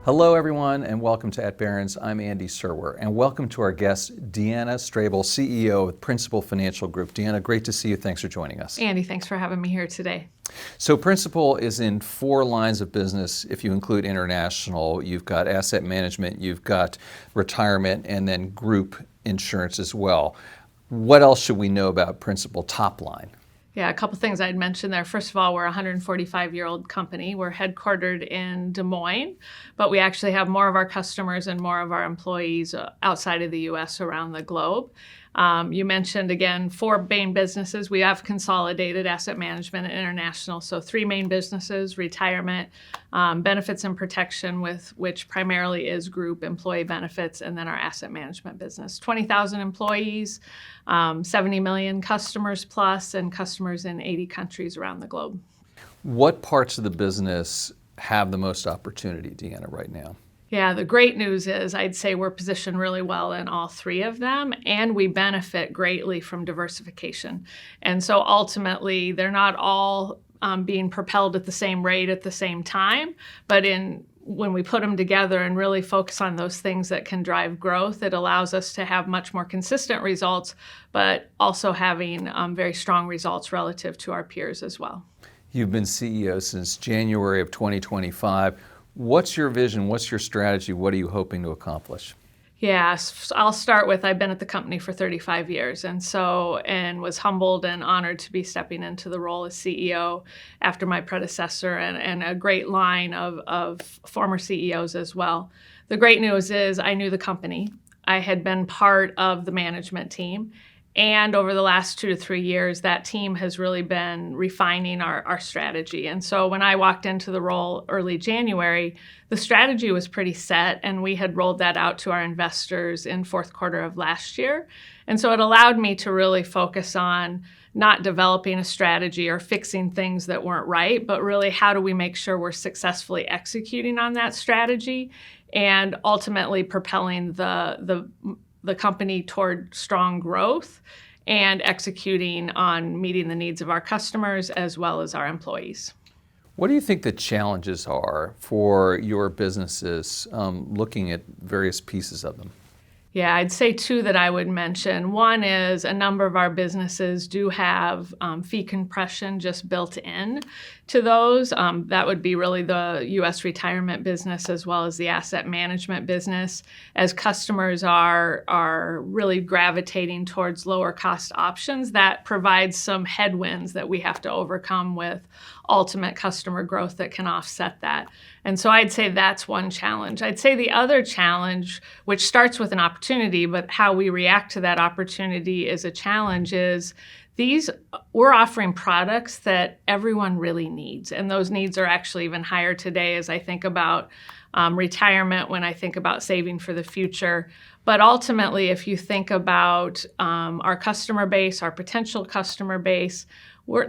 Hello, everyone, and welcome to At Barrons. I'm Andy Serwer, and welcome to our guest, Deanna Strable, CEO of Principal Financial Group. Deanna, great to see you. Thanks for joining us. Andy, thanks for having me here today. So Principal is in 4 lines of business. If you include international, you've got asset management, you've got retirement, and then group insurance as well. What else should we know about Principal top line? Yeah, a couple things I'd mention there. First of all, we're a 145-year-old company. We're headquartered in Des Moines, but we actually have more of our customers and more of our employees outside of the U.S. around the globe. You mentioned, again, 4 main businesses. We have consolidated asset management and international, so 3 main businesses: retirement, benefits and protection, which primarily is group employee benefits, and then our asset management business. 20,000 employees, 70 million customers plus, and customers in 80 countries around the globe. What parts of the business have the most opportunity, Deanna, right now? Yeah, the great news is I'd say we're positioned really well in all 3 of them, and we benefit greatly from diversification. And so ultimately, they're not all being propelled at the same rate at the same time, but when we put them together and really focus on those things that can drive growth, it allows us to have much more consistent results, but also having very strong results relative to our peers as well. You've been CEO since January of 2025. What's your vision? What's your strategy? What are you hoping to accomplish? Yeah, I'll start with I've been at the company for 35 years and was humbled and honored to be stepping into the role as CEO after my predecessor and a great line of former CEOs as well. The great news is I knew the company. I had been part of the management team. And over the last 2 to 3 years, that team has really been refining our strategy. And so when I walked into the role early January, the strategy was pretty set, and we had rolled that out to our investors in fourth quarter of last year. And so it allowed me to really focus on not developing a strategy or fixing things that weren't right, but really how do we make sure we're successfully executing on that strategy and ultimately propelling the company toward strong growth and executing on meeting the needs of our customers as well as our employees. What do you think the challenges are for your businesses, looking at various pieces of them? Yeah, I'd say 2 that I would mention. One is a number of our businesses do have fee compression just built in to those. That would be really the U.S. retirement business as well as the asset management business. As customers are really gravitating towards lower cost options, that provides some headwinds that we have to overcome with ultimate customer growth that can offset that. And so I'd say that's one challenge. I'd say the other challenge, which starts with an opportunity, but how we react to that opportunity is a challenge, is we're offering products that everyone really needs. And those needs are actually even higher today as I think about retirement, when I think about saving for the future. But ultimately, if you think about our customer base, our potential customer base,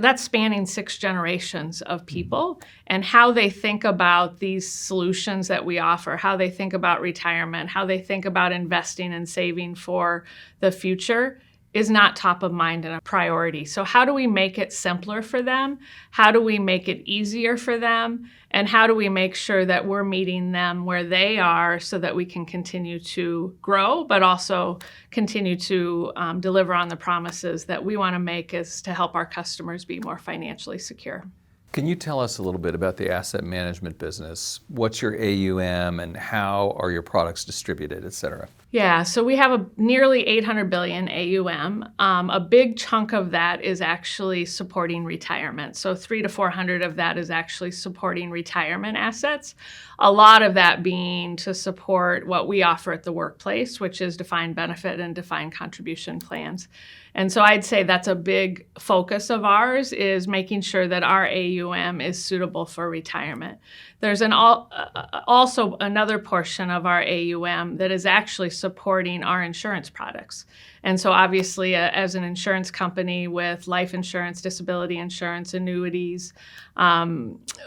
that's spanning 6 generations of people, and how they think about these solutions that we offer, how they think about retirement, how they think about investing and saving for the future is not top of mind and a priority. So how do we make it simpler for them? How do we make it easier for them? And how do we make sure that we're meeting them where they are so that we can continue to grow, but also continue to deliver on the promises that we want to make is to help our customers be more financially secure. Can you tell us a little bit about the asset management business? What's your AUM and how are your products distributed, et cetera? Yeah, so we have a nearly $800 billion AUM. A big chunk of that is actually supporting retirement. So 300 to 400 of that is actually supporting retirement assets. A lot of that being to support what we offer at the workplace, which is defined benefit and defined contribution plans. And so I'd say that's a big focus of ours, is making sure that our AUM is suitable for retirement. There's also another portion of our AUM that is actually supporting our insurance products. And so obviously, as an insurance company with life insurance, disability insurance, annuities,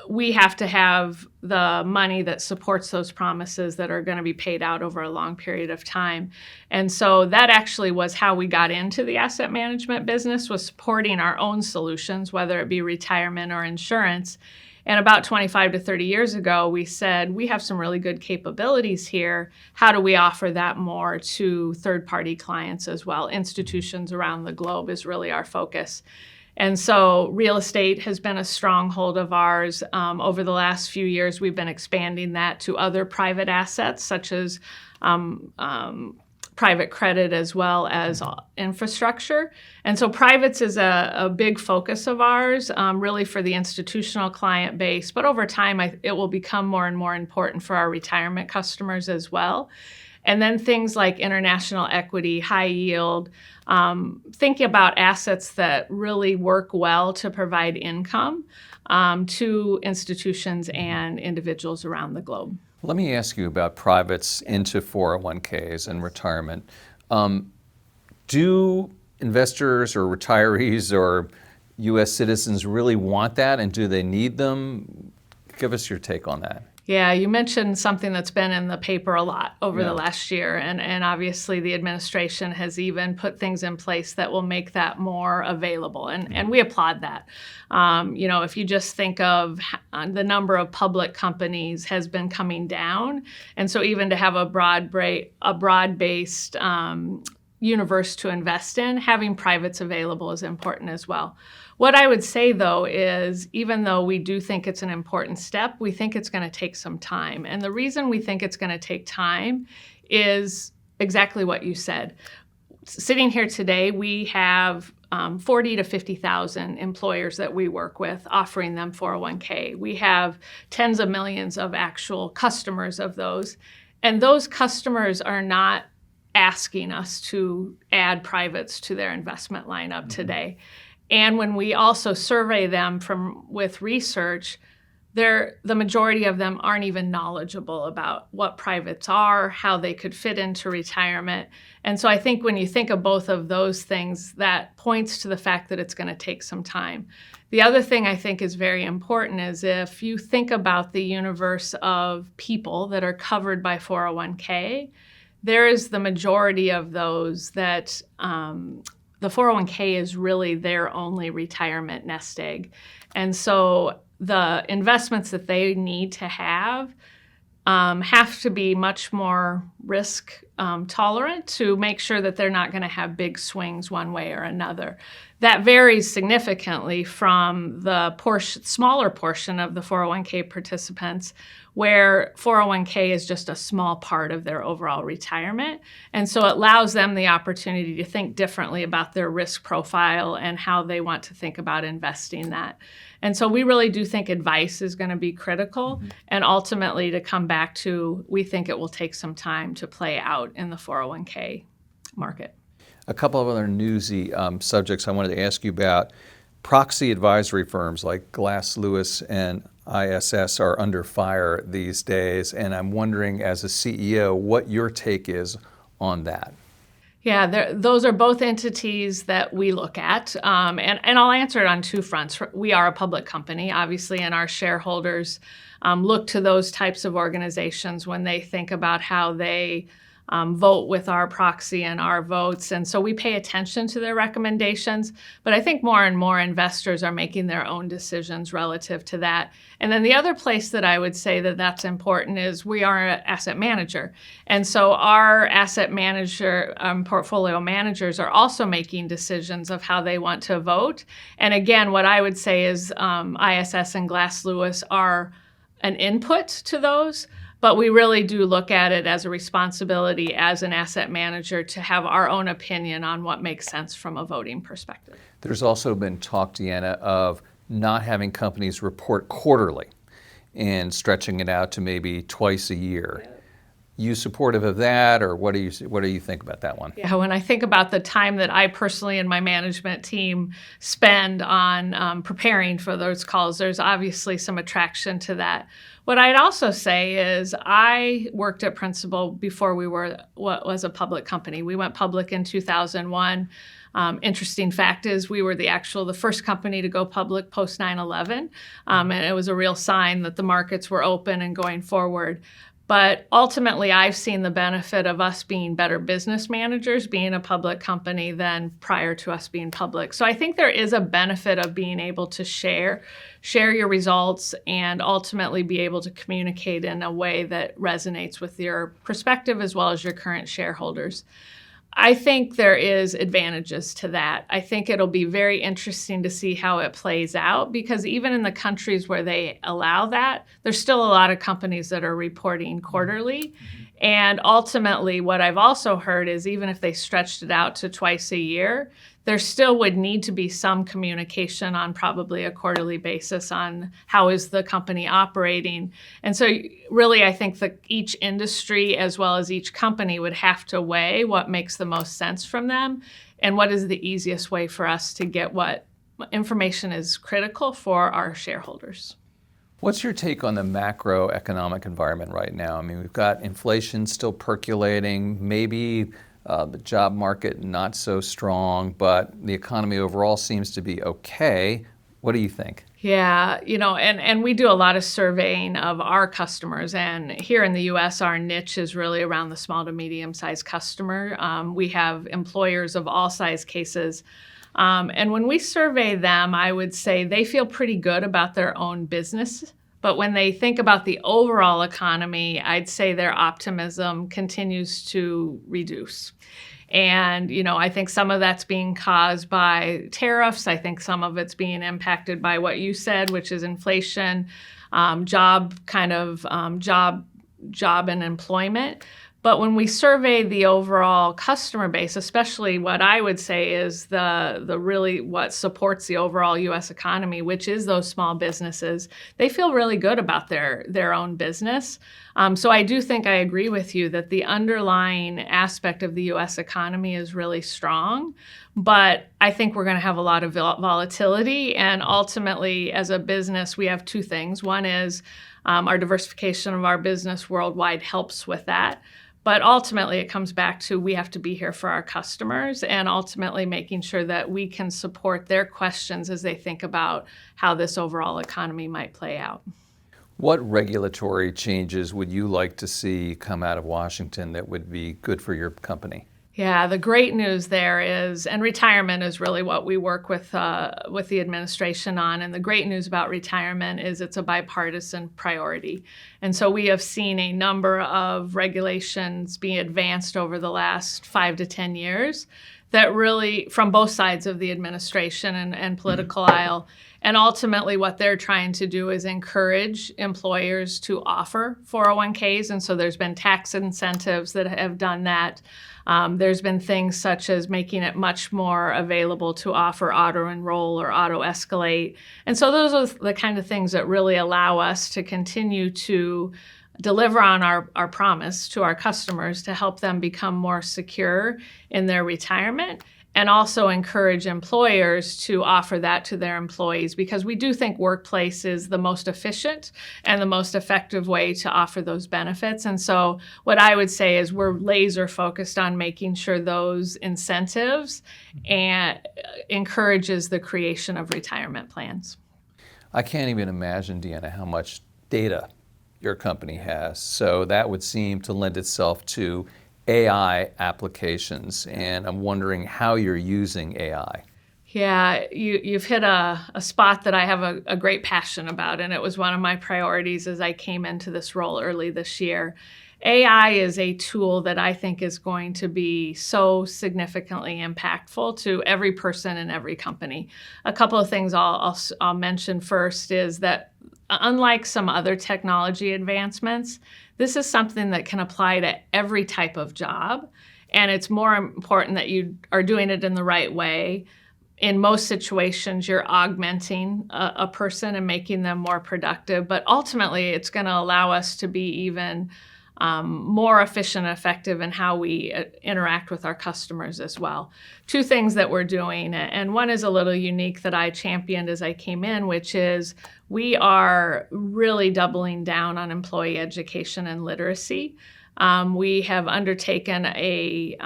we have to have the money that supports those promises that are going to be paid out over a long period of time. And so that actually was how we got into the asset management business, was supporting our own solutions, whether it be retirement or insurance. And about 25 to 30 years ago, we said, we have some really good capabilities here. How do we offer that more to third-party clients as well? Institutions around the globe is really our focus. And so real estate has been a stronghold of ours. Over the last few years, we've been expanding that to other private assets, such as private credit as well as infrastructure. And so privates is a big focus of ours, really for the institutional client base. But over time, it will become more and more important for our retirement customers as well. And then things like international equity, high yield, thinking about assets that really work well to provide income to institutions and individuals around the globe. Let me ask you about privates into 401ks and retirement. Do investors or retirees or U.S. citizens really want that, and do they need them? Give us your take on that. Yeah, you mentioned something that's been in the paper a lot over the last year, and obviously the administration has even put things in place that will make that more available, and we applaud that. If you just think of the number of public companies has been coming down, and so even to have a broad-based universe to invest in, having privates available is important as well. What I would say, though, is even though we do think it's an important step, we think it's going to take some time. And the reason we think it's going to take time is exactly what you said. Sitting here today, we have 40 to 50,000 employers that we work with offering them 401k. We have tens of millions of actual customers of those. And those customers are not asking us to add privates to their investment lineup today. And when we also survey them with research, the majority of them aren't even knowledgeable about what privates are, how they could fit into retirement. And so I think when you think of both of those things, that points to the fact that it's going to take some time. The other thing I think is very important is if you think about the universe of people that are covered by 401k, there is the majority of those that the 401k is really their only retirement nest egg. And so the investments that they need to have to be much more risk tolerant to make sure that they're not going to have big swings one way or another. That varies significantly from the smaller portion of the 401k participants, where 401k is just a small part of their overall retirement. And so it allows them the opportunity to think differently about their risk profile and how they want to think about investing that. And so we really do think advice is going to be critical. And ultimately, to come back to, we think it will take some time to play out in the 401k market. A couple of other newsy subjects I wanted to ask you about. Proxy advisory firms like Glass Lewis and ISS are under fire these days, and I'm wondering, as a CEO, what your take is on that. Yeah, those are both entities that we look at, and I'll answer it on two fronts. We are a public company, obviously, and our shareholders look to those types of organizations when they think about how they vote with our proxy and our votes. And so we pay attention to their recommendations, but I think more and more investors are making their own decisions relative to that. And then the other place that I would say that that's important is we are an asset manager. And so our asset manager, portfolio managers are also making decisions of how they want to vote. And again, what I would say is ISS and Glass Lewis are an input to those. But we really do look at it as a responsibility as an asset manager to have our own opinion on what makes sense from a voting perspective. There's also been talk, Deanna, of not having companies report quarterly and stretching it out to maybe twice a year. You supportive of that, or what do you think about that one? Yeah, when I think about the time that I personally and my management team spend on preparing for those calls, there's obviously some attraction to that. What I'd also say is I worked at Principal before we were what was a public company. We went public in 2001. Interesting fact is we were the first company to go public post 9/11, and it was a real sign that the markets were open and going forward. But ultimately, I've seen the benefit of us being better business managers, being a public company than prior to us being public. So I think there is a benefit of being able to share your results and ultimately be able to communicate in a way that resonates with your perspective as well as your current shareholders. I think there is advantages to that. I think it'll be very interesting to see how it plays out, because even in the countries where they allow that, there's still a lot of companies that are reporting quarterly. And ultimately, what I've also heard is even if they stretched it out to twice a year, there still would need to be some communication on probably a quarterly basis on how is the company operating. And so really, I think that each industry as well as each company would have to weigh what makes the most sense from them and what is the easiest way for us to get what information is critical for our shareholders. What's your take on the macroeconomic environment right now? I mean, we've got inflation still percolating, maybe the job market not so strong, but the economy overall seems to be okay. What do you think? Yeah, and we do a lot of surveying of our customers. And here in the US, our niche is really around the small to medium-sized customer. We have employers of all size cases. And when we survey them, I would say they feel pretty good about their own business. But when they think about the overall economy, I'd say their optimism continues to reduce. And, I think some of that's being caused by tariffs. I think some of it's being impacted by what you said, which is inflation, job and employment. But when we survey the overall customer base, especially what I would say is the really what supports the overall U.S. economy, which is those small businesses, they feel really good about their own business. So I do think I agree with you that the underlying aspect of the U.S. economy is really strong. But I think we're going to have a lot of volatility. And ultimately, as a business, we have two things. One is our diversification of our business worldwide helps with that. But ultimately, it comes back to we have to be here for our customers and ultimately making sure that we can support their questions as they think about how this overall economy might play out. What regulatory changes would you like to see come out of Washington that would be good for your company? Yeah, the great news there is, and retirement is really what we work with the administration on. And the great news about retirement is it's a bipartisan priority. And so we have seen a number of regulations being advanced over the last 5 to 10 years that really, from both sides of the administration and political aisle. And ultimately, what they're trying to do is encourage employers to offer 401ks. And so there's been tax incentives that have done that. There's been things such as making it much more available to offer auto-enroll or auto-escalate. And so those are the kind of things that really allow us to continue to deliver on our promise to our customers to help them become more secure in their retirement, and also encourage employers to offer that to their employees, because we do think workplace is the most efficient and the most effective way to offer those benefits. And so what I would say is we're laser focused on making sure those incentives and encourages the creation of retirement plans. I can't even imagine, Deanna, how much data your company has. So that would seem to lend itself to AI applications, and I'm wondering how you're using AI. Yeah, you've hit a spot that I have a great passion about, and it was one of my priorities as I came into this role early this year. AI is a tool that I think is going to be so significantly impactful to every person in every company. A couple of things I'll mention first is that unlike some other technology advancements, this is something that can apply to every type of job, and it's more important that you are doing it in the right way. In most situations, you're augmenting a person and making them more productive, but ultimately, it's going to allow us to be even more efficient and effective in how we interact with our customers as well. Two things that we're doing, and one is a little unique that I championed as I came in, which is we are really doubling down on employee education and literacy. we have undertaken a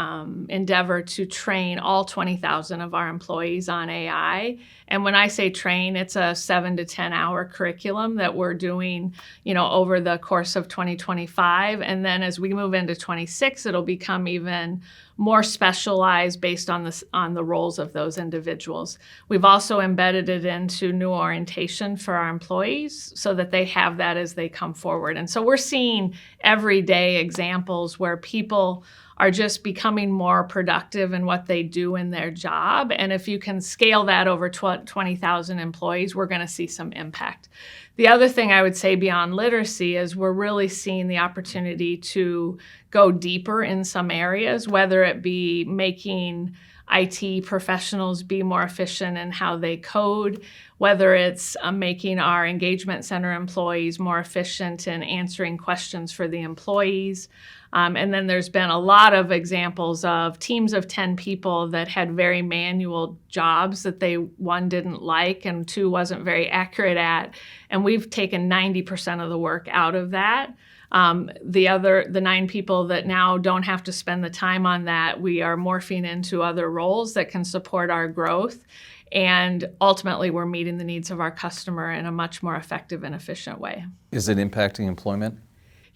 endeavor to train all 20,000 of our employees on AI. And when I say train, it's a 7 to 10 hour curriculum that we're doing, over the course of 2025. And then as we move into 26, it'll become even more specialized based on the roles of those individuals. We've also embedded it into new orientation for our employees so that they have that as they come forward. And so we're seeing everyday examples where people are just becoming more productive in what they do in their job. And if you can scale that over 20,000 employees, we're going to see some impact. The other thing I would say beyond literacy is we're really seeing the opportunity to go deeper in some areas, whether it be making IT professionals be more efficient in how they code, whether it's making our engagement center employees more efficient in answering questions for the employees. And then there's been a lot of examples of teams of 10 people that had very manual jobs that one, didn't like, and two, wasn't very accurate at. And we've taken 90% of the work out of that. The 9 people that now don't have to spend the time on that, we are morphing into other roles that can support our growth. And ultimately, we're meeting the needs of our customer in a much more effective and efficient way. Is it impacting employment?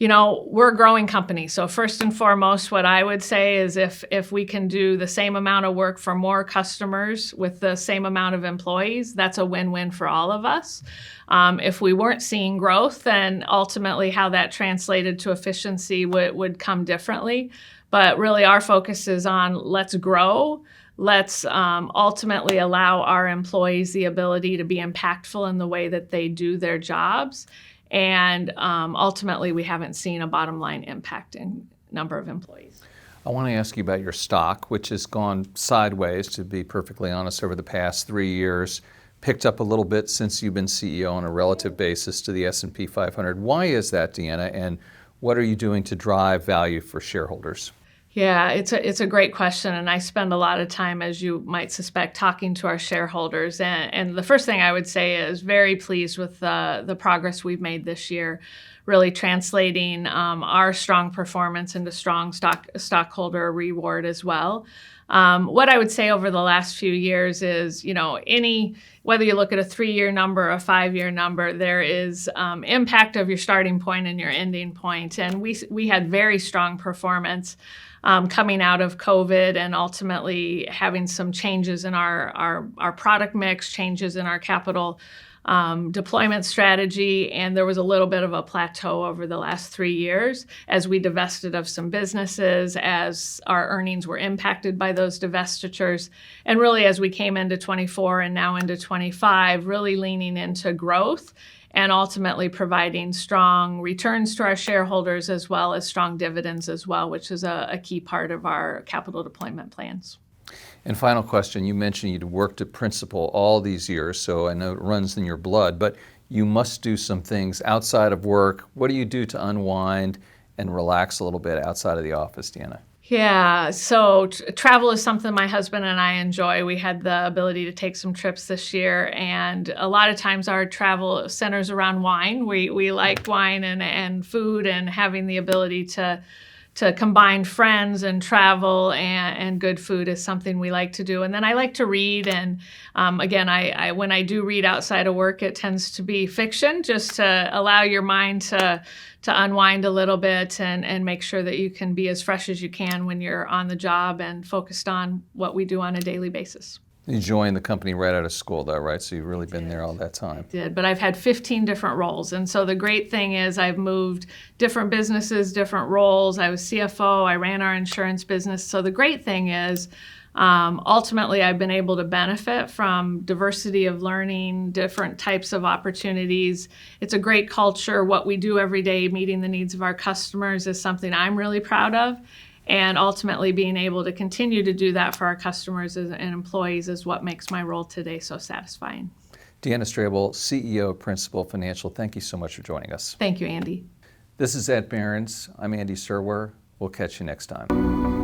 We're a growing company. So first and foremost, what I would say is if we can do the same amount of work for more customers with the same amount of employees, that's a win-win for all of us. If we weren't seeing growth, then ultimately how that translated to efficiency would come differently. But really our focus is on let's grow. Let's ultimately allow our employees the ability to be impactful in the way that they do their jobs. And ultimately, we haven't seen a bottom line impact in number of employees. I want to ask you about your stock, which has gone sideways, to be perfectly honest, over the past 3 years, picked up a little bit since you've been CEO on a relative basis to the S&P 500. Why is that, Deanna, and what are you doing to drive value for shareholders? Yeah, it's a great question, and I spend a lot of time, as you might suspect, talking to our shareholders. And the first thing I would say is very pleased with the progress we've made this year, really translating our strong performance into strong stockholder reward as well. What I would say over the last few years is, whether you look at a 3-year number or a 5-year number, there is impact of your starting point and your ending point. And we had very strong performance coming out of COVID and ultimately having some changes in our product mix, changes in our capital deployment strategy, and there was a little bit of a plateau over the last 3 years as we divested of some businesses, as our earnings were impacted by those divestitures, and really as we came into 24 and now into 25, really leaning into growth and ultimately providing strong returns to our shareholders as well as strong dividends as well, which is a key part of our capital deployment plans. And final question, you mentioned you'd worked at Principal all these years, so I know it runs in your blood, but you must do some things outside of work. What do you do to unwind and relax a little bit outside of the office, Deanna? Yeah, so travel is something my husband and I enjoy. We had the ability to take some trips this year, and a lot of times our travel centers around wine. We like wine and food, and having the ability to combine friends and travel and good food is something we like to do. And then I like to read. And again, I when I do read outside of work, it tends to be fiction, just to allow your mind to unwind a little bit and make sure that you can be as fresh as you can when you're on the job and focused on what we do on a daily basis. You joined the company right out of school, though, right? So you've really been there all that time. I did, but I've had 15 different roles. And so the great thing is I've moved different businesses, different roles. I was CFO, I ran our insurance business. So the great thing is ultimately I've been able to benefit from diversity of learning, different types of opportunities. It's a great culture. What we do every day, meeting the needs of our customers, is something I'm really proud of. And ultimately being able to continue to do that for our customers and employees is what makes my role today so satisfying. Deanna Strable, CEO of Principal Financial, thank you so much for joining us. Thank you, Andy. This is at Barrons. I'm Andy Serwer. We'll catch you next time.